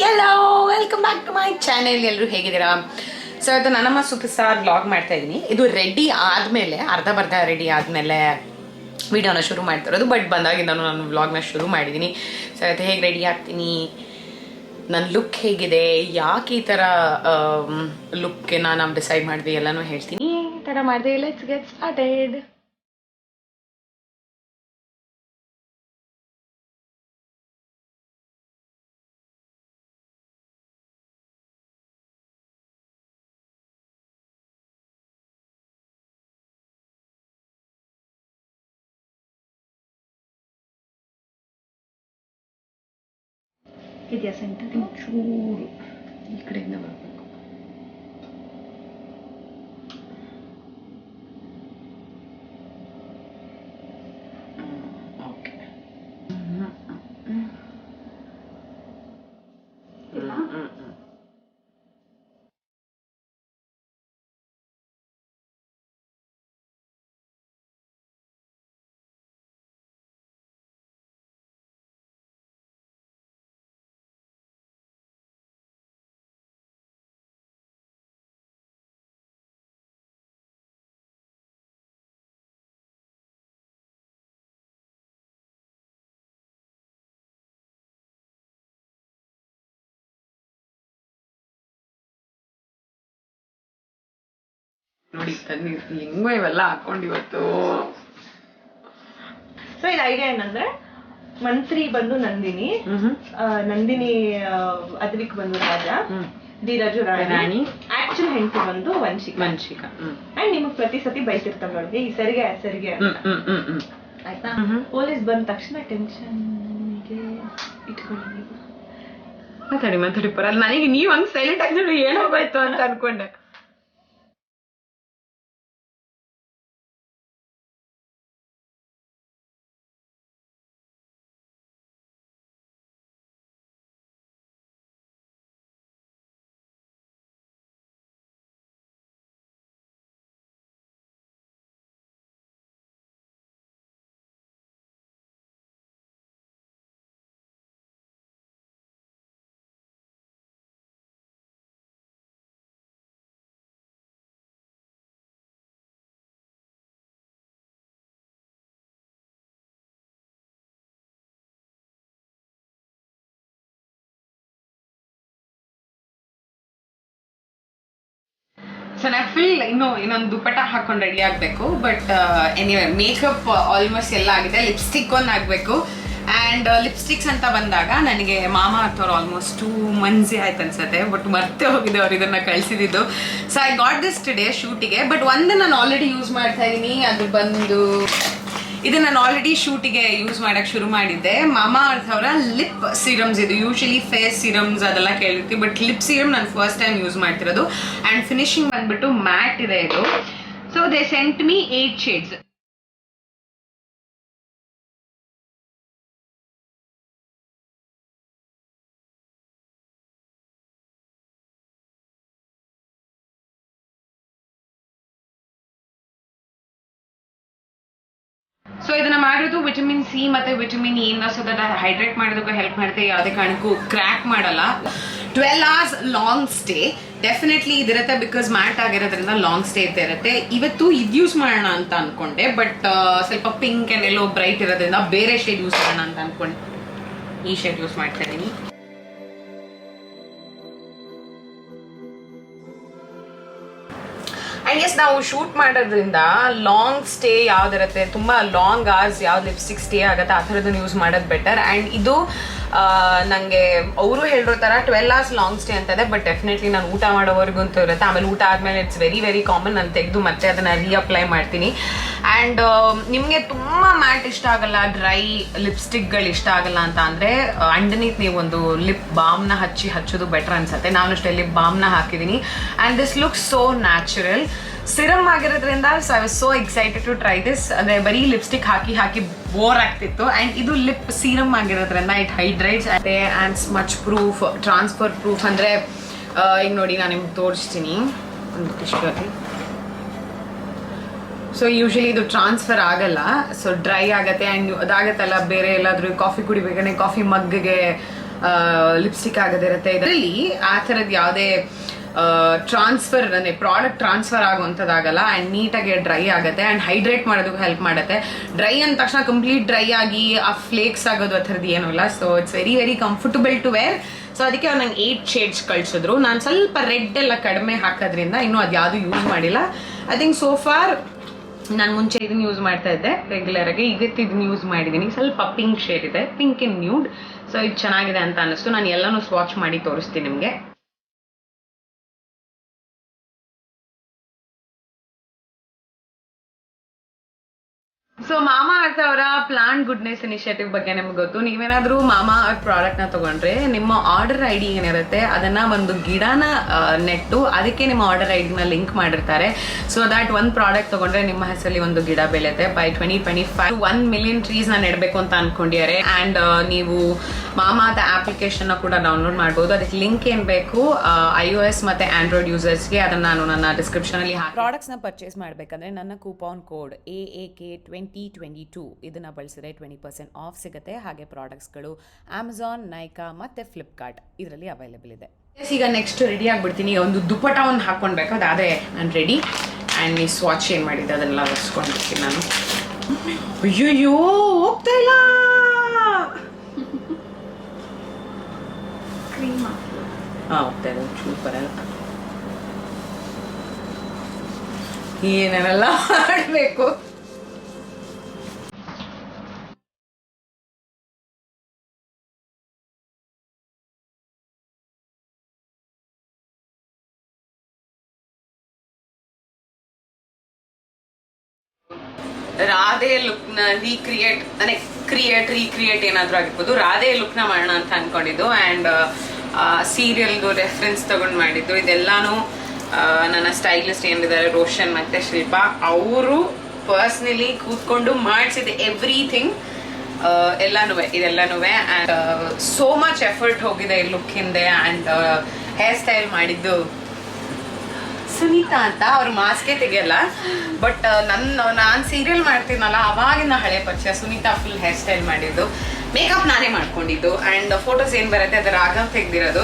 Yellow welcome back to my channel. ಎಲ್ಲರೂ ಹೇಗಿದ್ದೀರಾ? So ಇವತ್ತು ನನ್ನಮ್ಮ ಸೂಪರ್ ಸ್ಟಾರ್ ವ್ಲಾಗ್ ಮಾಡ್ತಾ ಇದ್ದೀನಿ. ಇದು ರೆಡಿ ಆದಮೇಲೆ ಅರ್ಧ ರೆಡಿ ಆದಮೇಲೆ ವಿಡಿಯೋನ ಶುರು ಮಾಡ್ತಿರೋದು. ಬಟ್ ಬಂದಾಗಿಂದನೂ ನಾನು ವ್ಲಾಗ್ನ ಶುರು ಮಾಡಿದ್ದೀನಿ. ಸೊ ಇವತ್ತು ಹೇಗೆ ರೆಡಿ ಆಗ್ತೀನಿ, ನನ್ನ ಲುಕ್ ಹೇಗಿದೆ, ಯಾಕೆ ಈ ಥರ ಲುಕ್ಗೆ ನಾನು ಡಿಸೈಡ್ ಮಾಡಿದೆ ಎಲ್ಲನೂ ಹೇಳ್ತೀನಿ. ಈ ಥರ ಮಾಡಿದೆ. Let's get started. ಇದೆಯಾ ಸೆಂಟರ್? ಚೂರು ಈ ಕಡೆಯಿಂದ ಬರಬೇಕು. ಓಕೆ. ನೋಡಿ ತನ್ನಿ ಹೆಂಗೋ ಇವೆಲ್ಲ ಹಾಕೊಂಡು ಇವತ್ತು. ಸೊ ಇದು ಐಡಿಯಾ ಏನಂದ್ರೆ, ಮಂತ್ರಿ ಬಂದು ನಂದಿನಿ, ನಂದಿನಿ ಅದ್ವಿಕ್ ಬಂದು ರಾಜ, ಧೀರಜು ರಾಣಿ, ಆಕ್ಚುಲ್ ಹೆಂಡತಿ ಬಂದು ವಂಶಿಕಾ. ಅಂಡ್ ನಿಮಗ್ ಪ್ರತಿ ಸತಿ ಬೈತಿರ್ತಾವ ನೋಡಿ, ಈ ಸರಿಗೆ ಸರಿಗೆ ಆಯ್ತಾ. ಪೊಲೀಸ್ ಬಂದ ತಕ್ಷಣ ಟೆನ್ಷನ್ ಇಟ್ಕೊಳ್ಳಿ. ಮಾತಾಡಿ ಬರಲ್ಲ ನನಗೆ. ನೀವ್ ಹಂಗ್ ಸೈಲೆಂಟ್ ಆಗಿ ಏನೋಗಾಯ್ತು ಅಂತ ಅನ್ಕೊಂಡೆ. ಸೊ ನಾ ಫುಲ್ ಇನ್ನೊಂದು ದುಪ್ಪಟ್ಟ ಹಾಕೊಂಡು ರೆಡಿ ಆಗಬೇಕು. ಬಟ್ ಎನಿವೆ ಮೇಕಪ್ ಆಲ್ಮೋಸ್ಟ್ ಎಲ್ಲ ಆಗಿದೆ. ಲಿಪ್ಸ್ಟಿಕ್ ಒಂದು ಆಗಬೇಕು. ಆ್ಯಂಡ್ ಲಿಪ್ಸ್ಟಿಕ್ಸ್ ಅಂತ ಬಂದಾಗ ನನಗೆ ಮಾಮಾ ಅರ್ಥವ್ರು ಆಲ್ಮೋಸ್ಟ್ 2 months ಆಯ್ತು ಅನ್ಸುತ್ತೆ. ಬಟ್ ಮರ್ತೆ ಹೋಗಿದೆ ಅವ್ರು ಇದನ್ನು ಕಳಿಸಿದ್ದು. So I got this today ಶೂಟಿಗೆ. ಬಟ್ ಒಂದು ನಾನು ಆಲ್ರೆಡಿ ಯೂಸ್ ಮಾಡ್ತಾ ಇದ್ದೀನಿ. ಅದು ಬಂದು ಇದು ನಾನು ಆಲ್ರೆಡಿ ಶೂಟಿಗೆ ಯೂಸ್ ಮಾಡಕ್ಕೆ ಶುರು ಮಾಡಿದ್ದೆ. ಮಾಮಾ ಅರ್ಥ ಅವರ ಲಿಪ್ ಸೀರಮ್ಸ್. ಇದು ಯೂಶಲಿ ಫೇಸ್ ಸೀರಮ್ಸ್ ಅದೆಲ್ಲ ಕೇಳಿರ್ತೀವಿ, ಬಟ್ ಲಿಪ್ ಸೀರಮ್ ನಾನು ಫಸ್ಟ್ ಟೈಮ್ ಯೂಸ್ ಮಾಡ್ತಿರೋದು. ಆ್ಯಂಡ್ ಫಿನಿಶಿಂಗ್ ಬಂದ್ಬಿಟ್ಟು ಮ್ಯಾಟ್ ಇದೆ ಇದು. So they sent me 8 shades. So ಇದನ್ನ ಮಾಡೋದು ವಿಟಮಿನ್ ಸಿ ಮತ್ತೆ ವಿಟಮಿನ್ ಇ ಇಂದ, ಸೊ ದಟ್ ಹೈಡ್ರೇಟ್ ಮಾಡೋದಕ್ಕೂ ಹೆಲ್ಪ್ ಮಾಡುತ್ತೆ. ಯಾವುದೇ ಕಾರಣಕ್ಕೂ ಕ್ರ್ಯಾಕ್ ಮಾಡಲ್ಲ. 12 hours ಲಾಂಗ್ ಸ್ಟೇ ಡೆಫಿನೆಟ್ಲಿ ಇದಿರುತ್ತೆ. ಬಿಕಾಸ್ ಮ್ಯಾಟ್ ಆಗಿರೋದ್ರಿಂದ ಲಾಂಗ್ ಸ್ಟೇ ಇರುತ್ತೆ. ಇವತ್ತು ಇದು ಯೂಸ್ ಮಾಡೋಣ ಅಂತ ಅನ್ಕೊಂಡೆ, ಬಟ್ ಸ್ವಲ್ಪ ಪಿಂಕ್ ಅಂಡ್ ಎಲ್ಲೋ ಬ್ರೈಟ್ ಇರೋದ್ರಿಂದ ಬೇರೆ ಶೇಡ್ ಯೂಸ್ ಮಾಡೋಣ ಅಂತ ಅನ್ಕೊಂಡೆ. ಈ ಶೇಡ್ ಯೂಸ್ ಮಾಡ್ತಾ ಇದ್ದೀನಿ. ಆ್ಯಂಡ್ ಎಸ್ ನಾವು ಶೂಟ್ ಮಾಡೋದ್ರಿಂದ ಲಾಂಗ್ ಸ್ಟೇ ಯಾವ್ದಿರುತ್ತೆ, ತುಂಬ ಲಾಂಗ್ ಅವರ್ಸ್ ಯಾವ್ದು ಲಿಪ್ಸ್ಟಿಕ್ ಸ್ಟೇ ಆಗುತ್ತೆ ಆ ಥರದನ್ನು ಯೂಸ್ ಮಾಡೋದು ಬೆಟರ್. ಆ್ಯಂಡ್ ಇದು ನನಗೆ ಅವರು ಹೇಳಿರೋ ಥರ 12 hours ಲಾಂಗ್ ಸ್ಟೇ ಅಂತದೆ. ಬಟ್ ಡೆಫಿನೆಟ್ಲಿ ನಾನು ಊಟ ಮಾಡೋವರೆಗೂ ಅಂತ ಇರುತ್ತೆ. ಆಮೇಲೆ ಊಟ ಆದಮೇಲೆ ಇಟ್ಸ್ ವೆರಿ ಕಾಮನ್. ನಾನು ತೆಗೆದು ಮತ್ತೆ ಅದನ್ನು ರೀಅಪ್ಲೈ ಮಾಡ್ತೀನಿ. ಆ್ಯಂಡ್ ನಿಮಗೆ ತುಂಬ ಮ್ಯಾಟ್ ಇಷ್ಟ ಆಗಲ್ಲ, ಡ್ರೈ ಲಿಪ್ಸ್ಟಿಕ್ಗಳು ಇಷ್ಟ ಆಗಲ್ಲ ಅಂತ ಅಂದರೆ ಅಂಡರ್ನೀತ್ ನೀವು ಒಂದು ಲಿಪ್ ಬಾಮ್ನ ಹಚ್ಚೋದು ಬೆಟರ್ ಅನ್ಸುತ್ತೆ. ನಾನು ಅಷ್ಟೇ ಲಿಪ್ ಬಾಮ್ನ ಹಾಕಿದ್ದೀನಿ. And this looks so natural. Serum ಆಗಿರೋದ್ರಿಂದ so I was so excited to try this. ಅಂದರೆ ಬರೀ ಲಿಪ್ಸ್ಟಿಕ್ ಹಾಕಿ ಬೋರ್ ಆಗ್ತಿತ್ತು. ಆ್ಯಂಡ್ ಇದು ಲಿಪ್ ಸೀರಮ್ ಆಗಿರೋದ್ರಿಂದ it hydrates and smudge proof, transfer proof. ಅಂದರೆ ಈಗ ನೋಡಿ ನಾನು ನಿಮ್ಗೆ ತೋರಿಸ್ತೀನಿ ಒಂದು ಇಷ್ಟರಲ್ಲಿ. ಸೊ ಯೂಶಲಿ ಇದು ಟ್ರಾನ್ಸ್ಫರ್ ಆಗಲ್ಲ, ಸೊ ಡ್ರೈ ಆಗುತ್ತೆ. ಆ್ಯಂಡ್ ಅದಾಗತ್ತಲ್ಲ ಬೇರೆ ಎಲ್ಲಾದರೂ ಕಾಫಿ ಕುಡಿಬೇಕಂದ್ರೆ ಕಾಫಿ ಮಗ್ಗೆ ಲಿಪ್ಸ್ಟಿಕ್ ಆಗದಿರುತ್ತೆ. ಇದರಲ್ಲಿ ಆ ಥರದ್ದು ಯಾವುದೇ ಟ್ರಾನ್ಸ್ಫರ್ ಅಂದರೆ ಪ್ರಾಡಕ್ಟ್ ಟ್ರಾನ್ಸ್ಫರ್ ಆಗುವಂಥದ್ದಾಗಲ್ಲ. ಆ್ಯಂಡ್ ನೀಟಾಗಿ ಡ್ರೈ ಆಗುತ್ತೆ ಆ್ಯಂಡ್ ಹೈಡ್ರೇಟ್ ಮಾಡೋದಕ್ಕೂ ಹೆಲ್ಪ್ ಮಾಡುತ್ತೆ. ಡ್ರೈ ಅಂದ ತಕ್ಷಣ ಕಂಪ್ಲೀಟ್ ಡ್ರೈ ಆಗಿ ಆ ಫ್ಲೇಕ್ಸ್ ಆಗೋದು ಆ ಥರದ್ದು ಏನೂ ಇಲ್ಲ. So it's very very comfortable to wear. So ಅದಕ್ಕೆ ಅವ್ರು ನಂಗೆ 8 ಶೇಡ್ಸ್ ಕಳಿಸಿದ್ರು. ನಾನು ಸ್ವಲ್ಪ ರೆಡ್ ಎಲ್ಲ ಕಡಿಮೆ ಹಾಕೋದ್ರಿಂದ ಇನ್ನೂ ಅದು ಯಾವುದು ಯೂಸ್ ಮಾಡಿಲ್ಲ. ಐ ಥಿಂಕ್ ಸೋ ಫಾರ್ ನಾನು ಮುಂಚೆ ಇದನ್ನ ಯೂಸ್ ಮಾಡ್ತಾ ಇದ್ದೆ ರೆಗ್ಯುಲರ್ ಆಗಿ. ಇವತ್ತು ಇದನ್ನ ಯೂಸ್ ಮಾಡಿದ್ದೀನಿ. ಸ್ವಲ್ಪ ಪಿಂಕ್ ಶೇಡ್ ಇದೆ, ಪಿಂಕ್ ಇನ್ ನ್ಯೂಡ್. ಸೊ ಇದು ಚೆನ್ನಾಗಿದೆ ಅಂತ ಅನ್ನಿಸ್ತು. ನಾನು ಎಲ್ಲನೂ ಸ್ವಾಚ್ ಮಾಡಿ ತೋರಿಸ್ತೀನಿ ನಿಮಗೆ. ಸೊ ಮಾಮಾ ಅರ್ಥ ಅವರ ಪ್ಲಾಂಟ್ ಗುಡ್ನೆಸ್ ಇನಿಷಿಯೇಟಿವ್ ಬಗ್ಗೆ ನಿಮ್ಗೆ ಗೊತ್ತು. ನೀವೇನಾದ್ರೂ ಮಾಮಾ ಅರ್ಥ ಪ್ರಾಡಕ್ಟ್ ನ ತಗೊಂಡ್ರೆ ನಿಮ್ಮ ಆರ್ಡರ್ ಐ ಡಿ ಏನಿರುತ್ತೆ ಅದನ್ನ ಒಂದು ಗಿಡನ ನೆಟ್ಟು ಅದಕ್ಕೆ ನಿಮ್ಮ ಆರ್ಡರ್ ಐ ಡಿನ ಲಿಂಕ್ ಮಾಡಿರ್ತಾರೆ. ಸೊ ದಟ್ ಒಂದು ಪ್ರಾಡಕ್ಟ್ ತಗೊಂಡ್ರೆ ನಿಮ್ಮ ಹೆಸರಲ್ಲಿ ಒಂದು ಗಿಡ ಬೆಳೆಯುತ್ತೆ. ಬೈ 2025 1 ಮಿಲಿಯನ್ ಟ್ರೀಸ್ ನ ನೆಡಬೇಕು ಅಂತ ಅನ್ಕೊಂಡಿದ್ದಾರೆ. ಅಂಡ್ ನೀವು ಮಾಮಾ ಅರ್ಥ ಅಪ್ಲಿಕೇಶನ್ ಕೂಡ ಡೌನ್ಲೋಡ್ ಮಾಡಬಹುದು. ಅದಕ್ಕೆ ಲಿಂಕ್ ಏನ್ ಬೇಕು iOS ಮತ್ತೆ ಆಂಡ್ರಾಯ್ಡ್ ಯೂಸರ್ಸ್ಗೆ ಅದನ್ನ ನಾನು ನನ್ನ ಡಿಸ್ಕ್ರಿಪ್ಷನ್ ಅಲ್ಲಿ ಪ್ರಾಡಕ್ಟ್ಸ್ ನ ಪರ್ಚೇಸ್ ಮಾಡ್ಬೇಕಂದ್ರೆ ನನ್ನ ಕೂಪನ್ ಕೋಡ್ AAK2022 ಇದನ್ನ ಬಳಸಿದ್ರೆ 20% ಆಫ್ ಸಿಗುತ್ತೆ. ಹಾಗೆ ಪ್ರಾಡಕ್ಟ್ಸ್ಗಳು ಅಮೆಝಾನ್, ನೈಕಾ ಮತ್ತೆ ಫ್ಲಿಪ್ಕಾರ್ಟ್ ಇದರಲ್ಲಿ ಅವೈಲೇಬಲ್ ಇದೆ. ಈಗ ನೆಕ್ಸ್ಟ್ ರೆಡಿ ಆಗ್ಬಿಡ್ತೀನಿ. ಒಂದು ದುಪ್ಪಟ ಒಂದು ಹಾಕೊಂಡ್ಬೇಕು, ಅದಾದ್ರೆ ನಾನು ರೆಡಿ. ಆ್ಯಂಡ್ ನೀವು ಸ್ವಾಚ್ ಏನು ಮಾಡಿದ್ದೆ ಅದನ್ನೆಲ್ಲ ಒರೆಸ್ಕೊಂಡ್ಬಿಡ್ತೀನಿ ನಾನು. ಅಯ್ಯೋ ಹೋಗ್ತಾ ಇಲ್ಲ. ಹೋಗ್ತಾ ಇದೆ, ಚೂರು ಬರಲ್ಲ. ಏನೇನೆಲ್ಲ ಮಾಡಬೇಕು. ರಾಧೆ ಲುಕ್ನ ರೀಕ್ರಿಯೇಟ್ ಏನಾದರೂ ಆಗಿರ್ಬೋದು. ರಾಧೆ ಲುಕ್ನ ಮಾಡೋಣ ಅಂತ ಅನ್ಕೊಂಡಿದ್ದು. ಆ್ಯಂಡ್ ಸೀರಿಯಲ್ದು ರೆಫರೆನ್ಸ್ ತಗೊಂಡು ಮಾಡಿದ್ದು. ಇದೆಲ್ಲಾನು ನನ್ನ ಸ್ಟೈಲಿಸ್ಟ್ ಏನಿದ್ದಾರೆ ರೋಷನ್ ಮತ್ತೆ ಶಿಲ್ಪಾ, ಅವರು ಪರ್ಸ್ನಲಿ ಕೂತ್ಕೊಂಡು ಮಾಡಿಸಿದೆ ಎವ್ರಿಥಿಂಗ್ ಇದೆಲ್ಲನೂ. ಆ್ಯಂಡ್ ಸೋ ಮಚ್ ಎಫರ್ಟ್ ಹೋಗಿದೆ ಈ ಲುಕ್ ಹಿಂದೆ. ಆ್ಯಂಡ್ ಹೇರ್ ಸ್ಟೈಲ್ ಮಾಡಿದ್ದು ಸುನೀತಾ ಅಂತ. ಅವ್ರು ಮಾಸ್ಕೇ ತೆಗಿಯಲ್ಲ, ಬಟ್ ನಾನು ಸೀರಿಯಲ್ ಮಾಡ್ತೀನಲ್ಲ ಅವಾಗಿನ ಹಳೆ ಪರಿಚಯ. ಸುನೀತಾ ಫುಲ್ ಹೇರ್ ಸ್ಟೈಲ್ ಮಾಡಿದ್ದು. ಮೇಕಪ್ ನಾನೇ ಮಾಡ್ಕೊಂಡಿದ್ದು. ಆ್ಯಂಡ್ ಫೋಟೋಸ್ ಏನು ಬರುತ್ತೆ ಅದು ರಾಘವ್ ತೆಗ್ದಿರೋದು.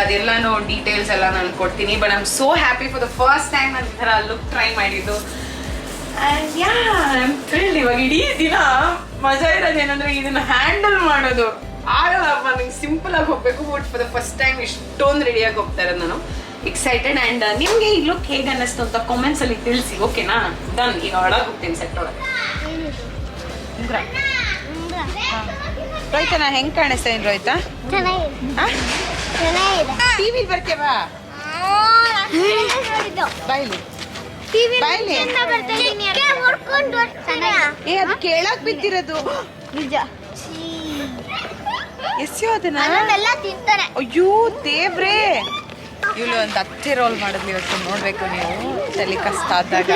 ಅದೆಲ್ಲಾನು ಡೀಟೇಲ್ಸ್ ಎಲ್ಲ ನಾನು ಕೊಡ್ತೀನಿ. But I am so happy for the first time ನಾನು ಈ ಥರ ಲುಕ್ ಟ್ರೈ ಮಾಡಿದ್ದು. And yeah I am thrilled. ಇವಾಗ ಇಡೀ ದಿನ ಮಜಾ ಇರೋದೇನಂದ್ರೆ ಇದನ್ನ ಹ್ಯಾಂಡಲ್ ಮಾಡೋದು ಆಗಲ್ಲಪ್ಪ. ನಂಗೆ ಸಿಂಪಲ್ ಆಗಿ ಹೋಗ್ಬೇಕು. But for the first time ಇಷ್ಟೊಂದು ರೆಡಿಯಾಗಿ ಹೋಗ್ತಾ ಇರೋದು ನಾನು. ಎಕ್ಸೈಟೆಡ್. ಆ್ಯಂಡ್ ನಿಮಗೆ ಈ ಲುಕ್ ಹೇಗೆ ಅನ್ನಿಸ್ತು ಅಂತ ಕಾಮೆಂಟ್ಸ್ ಅಲ್ಲಿ ತಿಳಿಸಿ. ಓಕೆನಾ? ಡನ್. ಈಗ ಒಳಗೆ ಹೋಗ್ತೀನಿ ಸೆಟ್ ಒಳಗೆ. ರೋಹಿತ ನಾ ಹೆಂಗ್ ಕಾಣಿಸ್ತೇನೆ ರೋಹಿತ? ಟಿವಿ ಬರ್ತೇವಾ? ಬಾಯ್ಲಿ ಏ ಅದು ಕೇಳಕ್ ಬಿದ್ದಿರೋದು ನಿಜ. ಎಸ್ಯೋ ಅದನ್ನ ತಿಂತಾರೆ. ಅಯ್ಯೋ ದೇವ್ರೇ, ಇವಳು ಒಂದು ಅತ್ತೆ ರೋಲ್ ಮಾಡಿದ್ಲಿ ಇವತ್ತು. ನೋಡ್ಬೇಕು ನೀವು, ತಲೆ ಕಷ್ಟ ಆದಾಗ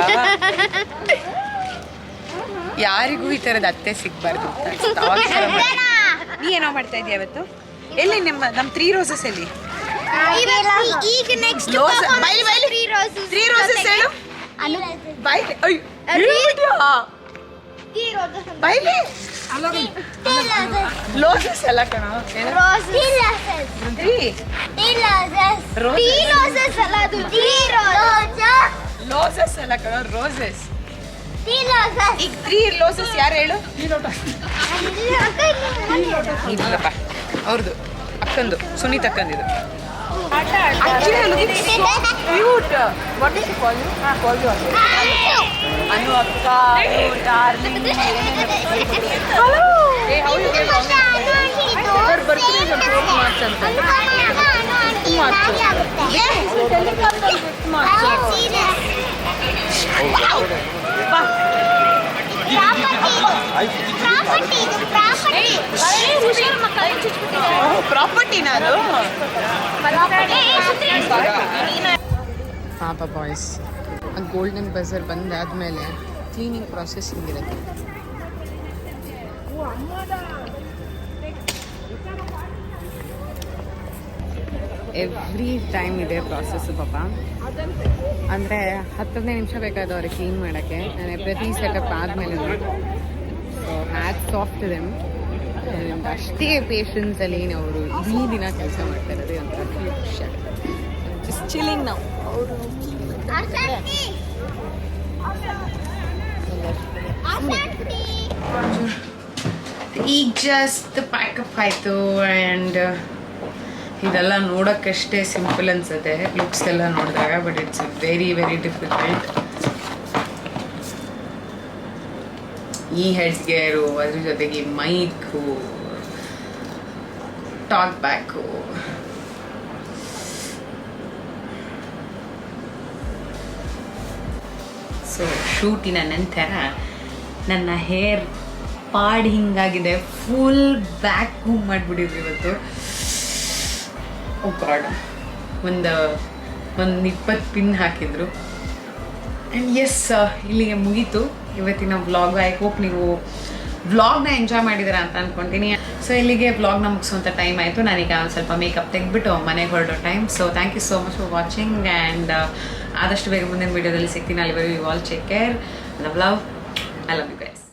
ಯಾರಿಗೂ ಈ ತರದ ಅತ್ತೆ ಸಿಗ್ಬಾರ್ದು. ನೀ ಏನೋ ಮಾಡ್ತಾ ಇದೀಯ ಇವತ್ತು? ಎಲ್ಲಿ ನಮ್ಮ 3 ರೋಸಸ್ ಎಲ್ಲಿ? ಲೋಸಸ್ ಎಲ್ಲ ಕಣ. ಲೋಸಸ್ ಎಲ್ಲ ಕಣ, ರೋಸಸ್. ಈಗ 3 ಲೋಸಸ್ ಯಾರು ಹೇಳು? ಇಲ್ಲಪ್ಪ, ಅವ್ರದ್ದು ಅಕ್ಕಂದು, ಸುನೀತ್ ಅಕ್ಕಂದಿದು. ಅನು ಅಕ್ಕ, ಪ್ರಾಪರ್ಟಿ ನಾನು ಪಾಪ ಬಾಯ್ಸ್. ಗೋಲ್ಡನ್ ಬಜರ್ ಬಂದಾದ್ಮೇಲೆ ಕ್ಲೀನಿಂಗ್ ಪ್ರಾಸೆಸ್ ಹಿಂಗಿರುತ್ತೆ. ಎವ್ರಿ ಟೈಮ್ ಇದೆ ಪ್ರಾಸೆಸ್ಸು ಪಾಪ. ಅಂದರೆ 10-15 ನಿಮಿಷ ಬೇಕಾದ ಅವ್ರಿಗೆ ಕ್ಲೀನ್ ಮಾಡೋಕ್ಕೆ. ನಾನು ಪ್ರತಿ ಸೆಟಪ್ ಆದಮೇಲೆ so hats off to them. ಅದರಿಂದ ಅಷ್ಟೇ ಪೇಷನ್ಸಲ್ಲಿ ಅವರು ಇಡೀ ದಿನ ಕೆಲಸ ಮಾಡ್ತಾ ಇರೋದೇ ಒಂಥರ ಫುಲ್ ಖುಷಿ ಆಗುತ್ತೆ. ಜಸ್ಟ್ ಚಿಲ್ಲಿಂಗ್ ನಾವು ಅವರು ಈಗ ಜಸ್ಟ್ ಪ್ಯಾಕಪ್ ಆಯಿತು. ಆ್ಯಂಡ್ ಇದೆಲ್ಲ ನೋಡೋಕ್ಕಷ್ಟೇ ಸಿಂಪಲ್ ಅನ್ಸುತ್ತೆ ಲುಕ್ಸ್ ಎಲ್ಲ ನೋಡಿದಾಗ, but it's very very difficult. ಈ ಹೆಡ್ ಗೇರು, ಅದ್ರ ಜೊತೆಗೆ ಮೈಕು, ಟಾಕ್ ಬ್ಯಾಕು, ಸೊ ಶೂಟಿನ ನಂತರ ನನ್ನ ಹೇರ್ ಪಾಡ್ ಹಿಂಗಾಗಿದೆ, ಫುಲ್ ಬ್ಯಾಕ್ ಕೂಮ್ ಮಾಡಿಬಿಟ್ಟಿದ್ರು ಇವತ್ತು. ಓ ಗಾಡ್, ಒಂದು 20 ಪಿನ್ ಹಾಕಿದ್ರು. ಆ್ಯಂಡ್ ಎಸ್, ಇಲ್ಲಿಗೆ ಮುಗೀತು ಇವತ್ತಿನ ವ್ಲಾಗ್. ಐ ಹೋಪ್ ನೀವು ವ್ಲಾಗ್ನ ಎಂಜಾಯ್ ಮಾಡಿದ್ದೀರಾ ಅಂತ ಅಂದ್ಕೊತೀನಿ. ಸೊ ಇಲ್ಲಿಗೆ ವ್ಲಾಗ್ನ ಮುಗಿಸುವಂಥ ಟೈಮ್ ಆಯಿತು. ನಾನೀಗ ಒಂದು ಸ್ವಲ್ಪ ಮೇಕಪ್ ತೆಗೆದ್ಬಿಟ್ಟು ಮನೆಗೆ ಹೊರಡೋ time. So thank you so much for watching. And ಆದಷ್ಟು ಬೇಗ ಮುಂದಿನ ವೀಡಿಯೋದಲ್ಲಿ ಸಿಗ್ತೀನಿ. ಅಲ್ಲಿವರೆಗೂ you all take care. Love I love you guys.